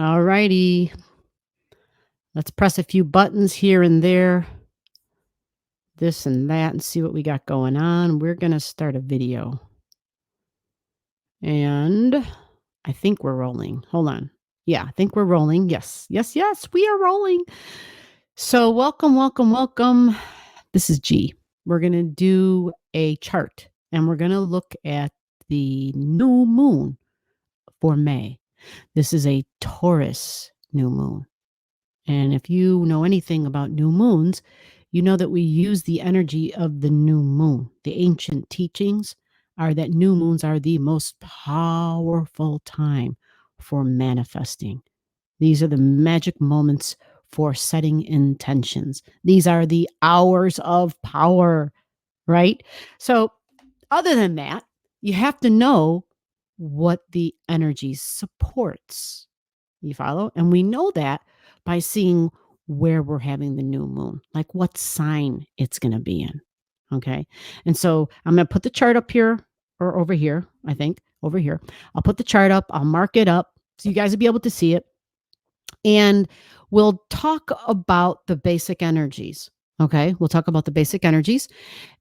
All righty. Let's press a few buttons here and there, this and that, and see what we got going on. We're going to start a video. And I think we're rolling. Hold on. Yeah, I think we're rolling. Yes, we are rolling. So welcome. This is G. We're going to do a chart, and we're going to look at the new moon for May. This is a Taurus new moon. And if you know anything about new moons, you know that we use the energy of the new moon. The ancient teachings are that new moons are the most powerful time for manifesting. These are the magic moments for setting intentions. These are the hours of power, right? So other than that, you have to know what the energy supports. You follow? And we know that by seeing where we're having the new moon, like what sign it's going to be in. Okay. And so I'm going to put the chart up here or over here, I think, over here. I'll put the chart up, I'll mark it up so you guys will be able to see it. And we'll talk about the basic energies. Okay. We'll talk about the basic energies.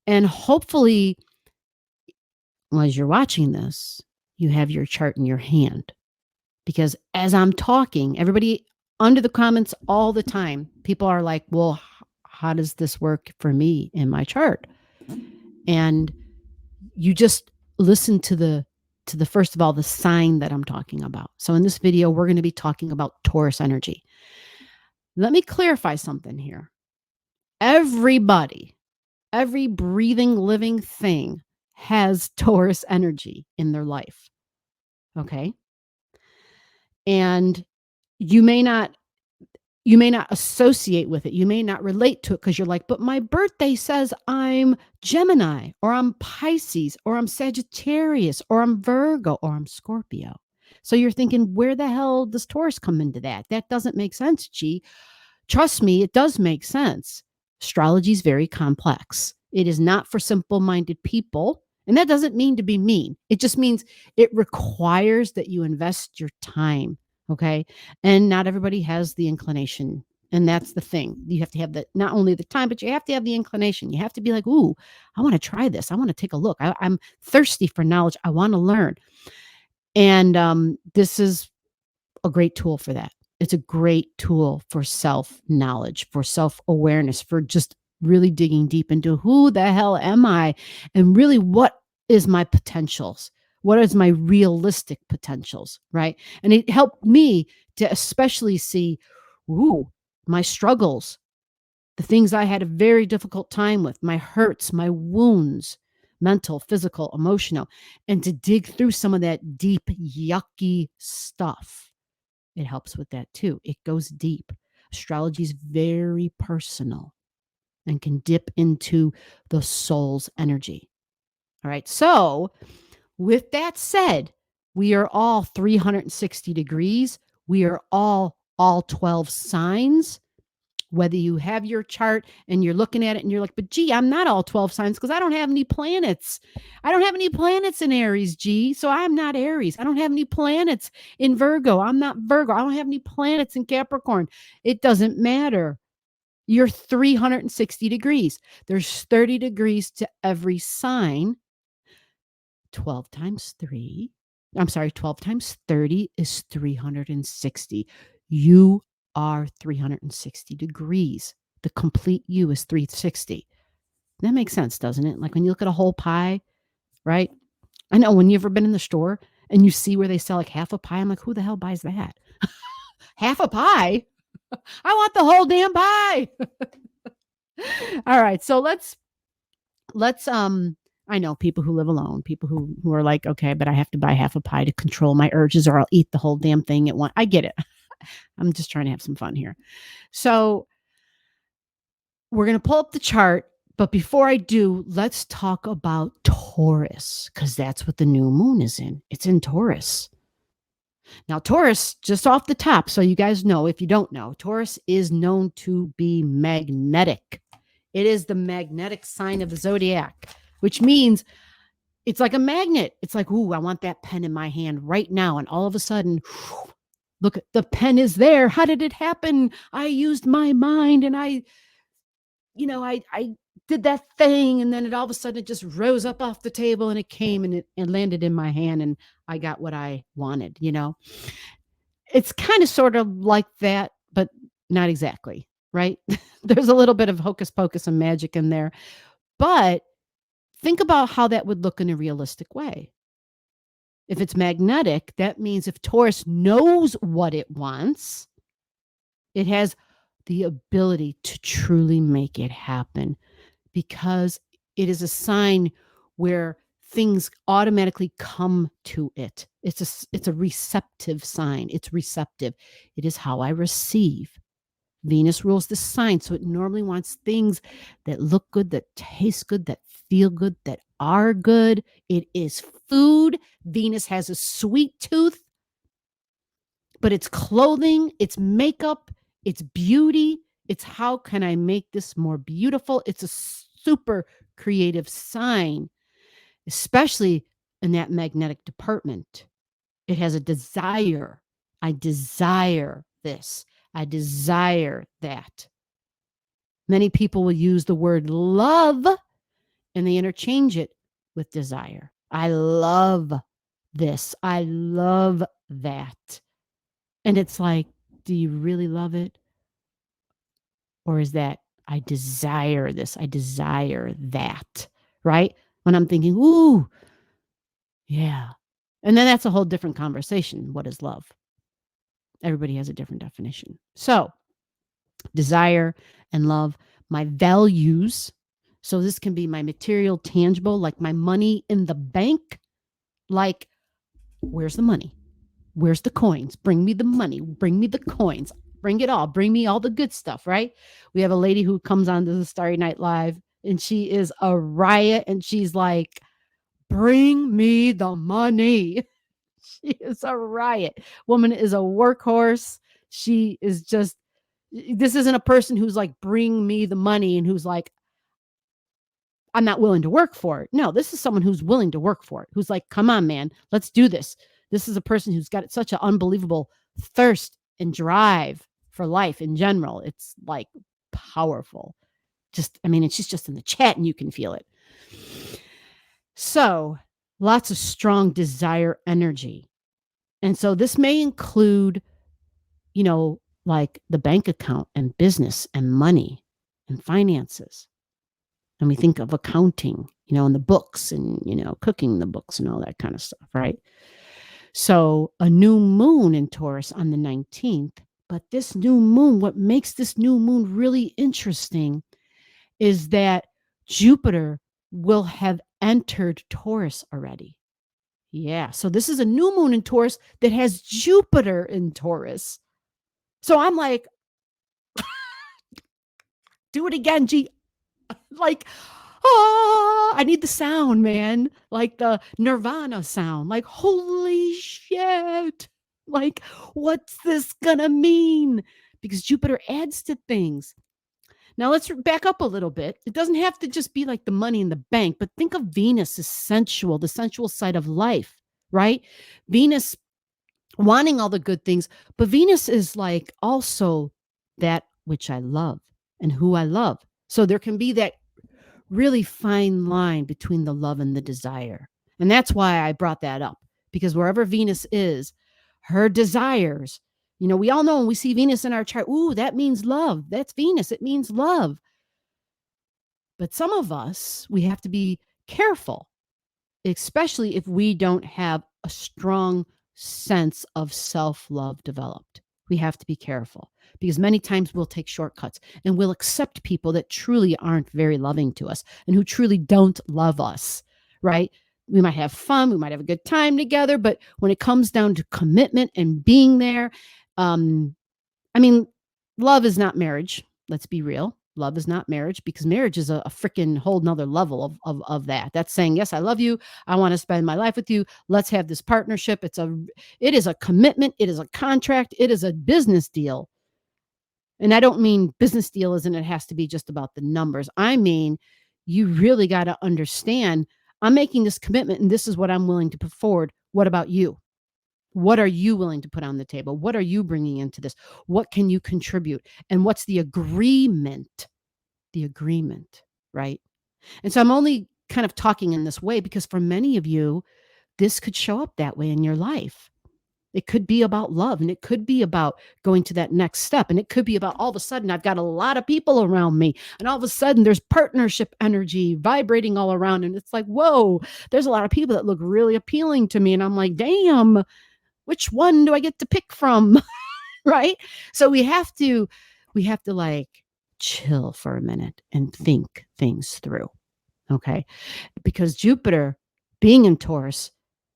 And hopefully, as you're watching this, you have your chart in your hand. Because as I'm talking, everybody under the comments all the time, people are like, well, how does this work for me in my chart? And you just listen to the first of all, the sign that I'm talking about. So in this video, we're going to be talking about Taurus energy. Let me clarify something here. Everybody, every breathing, living thing has Taurus energy in their life. Okay. And you may not associate with it. You may not relate to it because you're like, but my birthday says I'm Gemini, or I'm Pisces, or I'm Sagittarius, or I'm Virgo, or I'm Scorpio. So you're thinking, where the hell does Taurus come into that? That doesn't make sense, G. Trust me, it does make sense. Astrology is very complex. It is not for simple-minded people. And that doesn't mean to be mean. It just means it requires that you invest your time. Okay. And not everybody has the inclination. And that's the thing. You have to have not only the time, but you have to have the inclination. You have to be like, ooh, I want to try this. I want to take a look. I'm thirsty for knowledge. I want to learn. And this is a great tool for that. It's a great tool for self-knowledge, for self-awareness, for just really digging deep into who the hell am I, and really what is my potentials? What is my realistic potentials, right? And it helped me to especially see, my struggles, the things I had a very difficult time with, my hurts, my wounds, mental, physical, emotional, and to dig through some of that deep, yucky stuff. It helps with that too. It goes deep. Astrology is very personal and can dip into the soul's energy. All right. So with that said, we are all 360 degrees. We are all 12 signs. Whether you have your chart and you're looking at it and you're like, but gee, I'm not all 12 signs because I don't have any planets. I don't have any planets in Aries, G. So I'm not Aries. I don't have any planets in Virgo. I'm not Virgo. I don't have any planets in Capricorn. It doesn't matter. You're 360 degrees. There's 30 degrees to every sign. 12 times 30 is 360. You are 360 degrees. The complete you is 360. That makes sense, doesn't it? Like when you look at a whole pie, right? I know when you've ever been in the store and you see where they sell like half a pie, I'm like, who the hell buys that? Half a pie? I want the whole damn pie. All right. So let's I know people who live alone, people who are like, okay, but I have to buy half a pie to control my urges or I'll eat the whole damn thing at once. I get it. I'm just trying to have some fun here. So we're going to pull up the chart. But before I do, let's talk about Taurus, because that's what the new moon is in. It's in Taurus. Now, Taurus, just off the top, so you guys know, if you don't know, Taurus is known to be magnetic. It is the magnetic sign of the zodiac, which means it's like a magnet. It's like, ooh, I want that pen in my hand right now. And all of a sudden, Look, the pen is there. How did it happen? I used my mind and I did that thing, and then it all of a sudden it just rose up off the table and it came and it landed in my hand and I got what I wanted. It's kind of sort of like that, but not exactly, right? There's a little bit of hocus pocus and magic in there. But think about how that would look in a realistic way. If it's magnetic, that means if Taurus knows what it wants, it has the ability to truly make it happen because it is a sign where things automatically come to it. It's a receptive sign. It's receptive. It is how I receive. Venus rules the sign, so it normally wants things that look good, that taste good, that feel good, that are good. It is food. Venus has a sweet tooth, but it's clothing, it's makeup, it's beauty. It's how can I make this more beautiful? It's a super creative sign, especially in that magnetic department. It has a desire. I desire this. I desire that. Many people will use the word love and they interchange it with desire. I love this. I love that. And it's like, do you really love it? Or is that, I desire this, I desire that, right? When I'm thinking, ooh, yeah. And then that's a whole different conversation. What is love? Everybody has a different definition. So, desire and love, my values. So, this can be my material, tangible, like my money in the bank. Like, where's the money? Where's the coins? Bring me the money. Bring me the coins. Bring it all. Bring me all the good stuff, right? We have a lady who comes on to the Starry Night Live and she is a riot and she's like, bring me the money. She is a riot. Woman is a workhorse. She is just, this isn't a person who's like, bring me the money and who's like, I'm not willing to work for it. No, this is someone who's willing to work for it, who's like, come on, man, let's do this. This is a person who's got such an unbelievable thirst and drive for life in general. It's like powerful. And she's just in the chat and you can feel it. So lots of strong desire energy. And so this may include, like the bank account and business and money and finances. And we think of accounting, and the books and, cooking the books and all that kind of stuff, right? So a new moon in Taurus on the 19th, but this new moon, what makes this new moon really interesting is that Jupiter will have entered Taurus already. Yeah, so this is a new moon in Taurus that has Jupiter in Taurus. So I'm like, do it again, G. Like, I need the sound, man. Like the Nirvana sound. Like, holy shit. Like, what's this gonna mean? Because Jupiter adds to things. Now let's back up a little bit. It doesn't have to just be like the money in the bank, but think of Venus as sensual, the sensual side of life, right? Venus wanting all the good things, but Venus is like also that which I love and who I love. So there can be that really fine line between the love and the desire. And that's why I brought that up, because wherever Venus is, her desires, we all know when we see Venus in our chart, ooh, that means love. That's Venus. It means love. But some of us, we have to be careful, especially if we don't have a strong sense of self-love developed. We have to be careful because many times we'll take shortcuts and we'll accept people that truly aren't very loving to us and who truly don't love us, right? We might have fun, we might have a good time together, but when it comes down to commitment and being there, love is not marriage. Let's be real. Love is not marriage, because marriage is a freaking whole nother level of that. That's saying, yes, I love you. I want to spend my life with you. Let's have this partnership. It is a commitment. It is a contract. It is a business deal. And I don't mean business deal as in it has to be just about the numbers. I mean, you really got to understand, I'm making this commitment and this is what I'm willing to put forward. What about you? What are you willing to put on the table? What are you bringing into this? What can you contribute? And what's the agreement? The agreement, right? And so I'm only kind of talking in this way because for many of you, this could show up that way in your life. It could be about love, and it could be about going to that next step. And it could be about all of a sudden, I've got a lot of people around me. And all of a sudden, there's partnership energy vibrating all around. And it's like, whoa, there's a lot of people that look really appealing to me. And I'm like, damn, which one do I get to pick from? Right? So we have to like chill for a minute and think things through. Okay. Because Jupiter being in Taurus,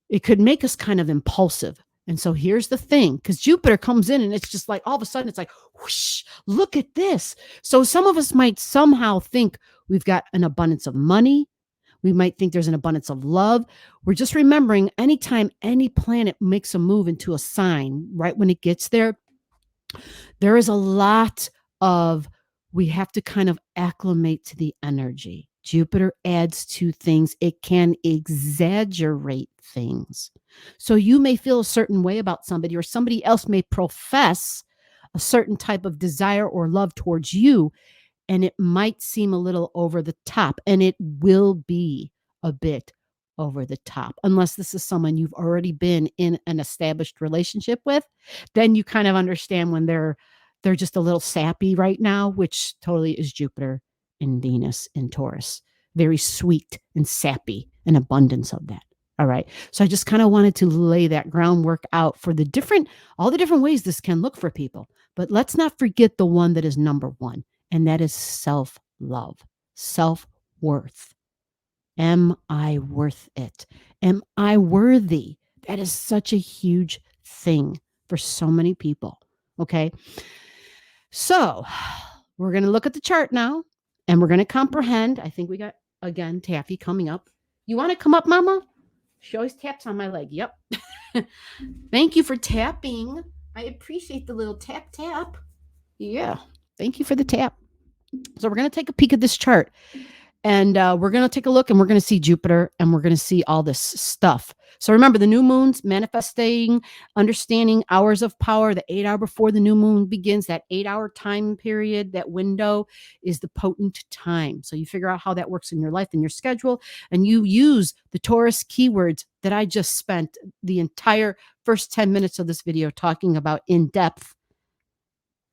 it could make us kind of impulsive. And so here's the thing, because Jupiter comes in and it's just like all of a sudden it's like, whoosh, look at this. So some of us might somehow think we've got an abundance of money. We might think there's an abundance of love. We're just remembering anytime any planet makes a move into a sign, right when it gets there, there is a lot of, we have to kind of acclimate to the energy. Jupiter adds to things. It can exaggerate things. So you may feel a certain way about somebody, or somebody else may profess a certain type of desire or love towards you, and it might seem a little over the top, and it will be a bit over the top, unless this is someone you've already been in an established relationship with. Then you kind of understand when they're just a little sappy right now, which totally is Jupiter and Venus in Taurus. Very sweet and sappy, an abundance of that. All right. So I just kind of wanted to lay that groundwork out for all the different ways this can look for people. But let's not forget the one that is number one, and that is self-love, self-worth. Am I worth it? Am I worthy? That is such a huge thing for so many people. Okay. So we're going to look at the chart now, and we're going to comprehend. I think we got, again, Taffy coming up. You want to come up, Mama? She always taps on my leg. Yep. Thank you for tapping. I appreciate the little tap, tap. Yeah. Thank you for the tap. So we're going to take a peek at this chart. And we're going to take a look, and we're going to see Jupiter, and we're going to see all this stuff. So remember, the new moon's manifesting, understanding hours of power, the 8 hour before the new moon begins, that 8 hour time period, that window is the potent time. So you figure out how that works in your life and your schedule, and you use the Taurus keywords that I just spent the entire first 10 minutes of this video talking about in depth.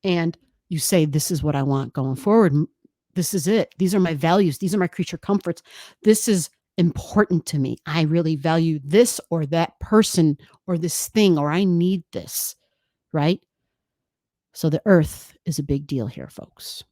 And you say, this is what I want going forward. This is it. These are my values. These are my creature comforts. This is important to me. I really value this or that person or this thing, or I need this, right? So the earth is a big deal here, folks.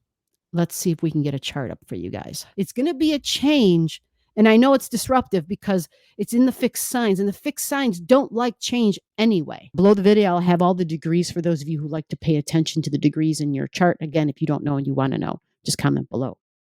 Let's see if we can get a chart up for you guys. It's going to be a change. And I know it's disruptive because it's in the fixed signs, and the fixed signs don't like change anyway. Below the video, I'll have all the degrees for those of you who like to pay attention to the degrees in your chart. Again, if you don't know and you want to know, just comment below.